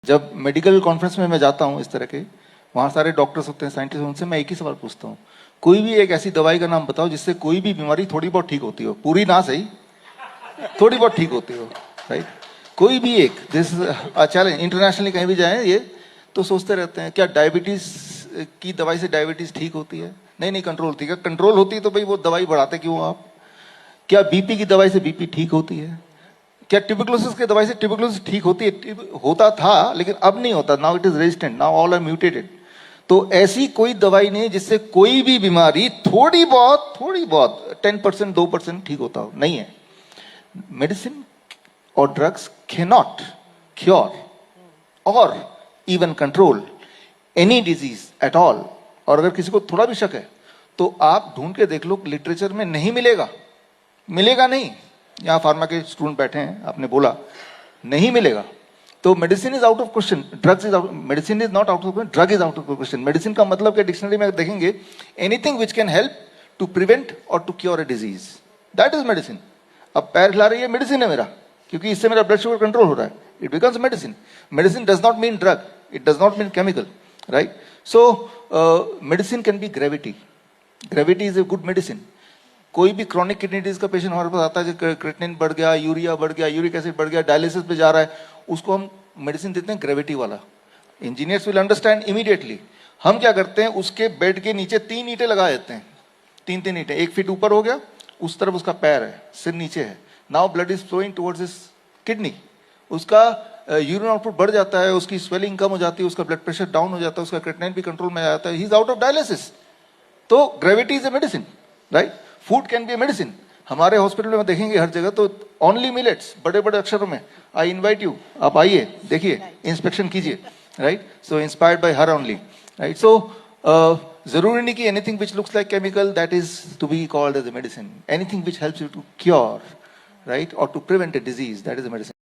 जब medical conference में मैं जाता हूँ इस तरह के, वहाँ सारे डॉक्टर्स होते हैं, साइंटिस्ट, उनसे मैं एक ही सवाल पूछता हूँ, कोई भी एक ऐसी दवाई का नाम बताओ जिससे कोई भी बीमारी थोड़ी बहुत ठीक होती हो, पूरी ना सही, थोड़ी बहुत ठीक होती हो, राइट? कोई भी एक, दिस चैलेंज, इंटरनेशनली कहीं भी जाए ये तो सोचते रहते हैं क्या डायबिटीज की दवाई से डायबिटीज ठीक होती है? नहीं नहीं, कंट्रोल होती है। कंट्रोल होती है तो भाई वो दवाई बढ़ाते क्यों आप? क्या बीपी की दवाई से बीपी ठीक होती है? क्या ट्यूबरकुलोसिस की दवाई से ट्यूबरकुलोसिस ठीक होती है? होता था लेकिन अब नहीं होता, now it is resistant, now all are mutated. तो ऐसी कोई दवाई नहीं जिससे कोई भी बीमारी थोड़ी बहुत 10% 2% ठीक होता हो, नहीं है। मेडिसिन और ड्रग्स कैनॉट क्योर और even control any disease at all. और अगर किसी को थोड़ा भी शक है तो आप ढूंढ के देख लो, लिटरेचर में नहीं मिलेगा, मिलेगा नहीं। यहाँ फार्मा के स्टूडेंट बैठे हैं, आपने बोला नहीं मिलेगा, तो medicine is out of question, drugs is out, medicine is not out of question, drug is out of question. Medicine का मतलब क्या डिक्शनरी में देखेंगे, anything which can help to prevent और to cure a disease, that is medicine. अब पैर हिला रही है, मेडिसिन है मेरा, क्योंकि इससे मेरा ब्लड शुगर कंट्रोल हो रहा है, it becomes medicine. Medicine does not mean drug, it does not mean chemical, right? So medicine can be gravity, gravity is a good medicine. कोई भी क्रॉनिक किडनी डिजीज का पेशेंट हमारे पास आता है, creatinine बढ़ गया, यूरिया बढ़ गया, यूरिक एसिड बढ़ गया, डायलिसिस पे जा रहा है, उसको हम मेडिसिन देते हैं ग्रेविटी वाला। Engineers will understand immediately. हम क्या करते हैं, उसके बेड के नीचे 3 ईंटें लगा देते हैं, 3 ईंटें, 1 फीट ऊपर हो गया, उस तरफ उसका पैर है, सिर नीचे है, now blood is flowing towards his kidney, उसका यूरिन आउटपुट बढ़ जाता है, उसकी स्वेलिंग कम हो जाती है, उसका ब्लड प्रेशर डाउन हो जाता है, उसका क्रिएटिनिन भी कंट्रोल में आ जाता है, he is out of dialysis. तो gravity is a medicine, right? Food can be a medicine. हमारे हॉस्पिटल में देखेंगे हर जगह तो ओनली मिलेट्स, बड़े बड़े अक्षरों में, आई इनवाइट यू, आप आइए, देखिए, इंस्पेक्शन कीजिए, right? So inspired by her only, right? So जरूरी नहीं कि anything which looks like chemical that is to be called as a medicine. Anything which helps you to cure, right, और to prevent a disease, that is a medicine.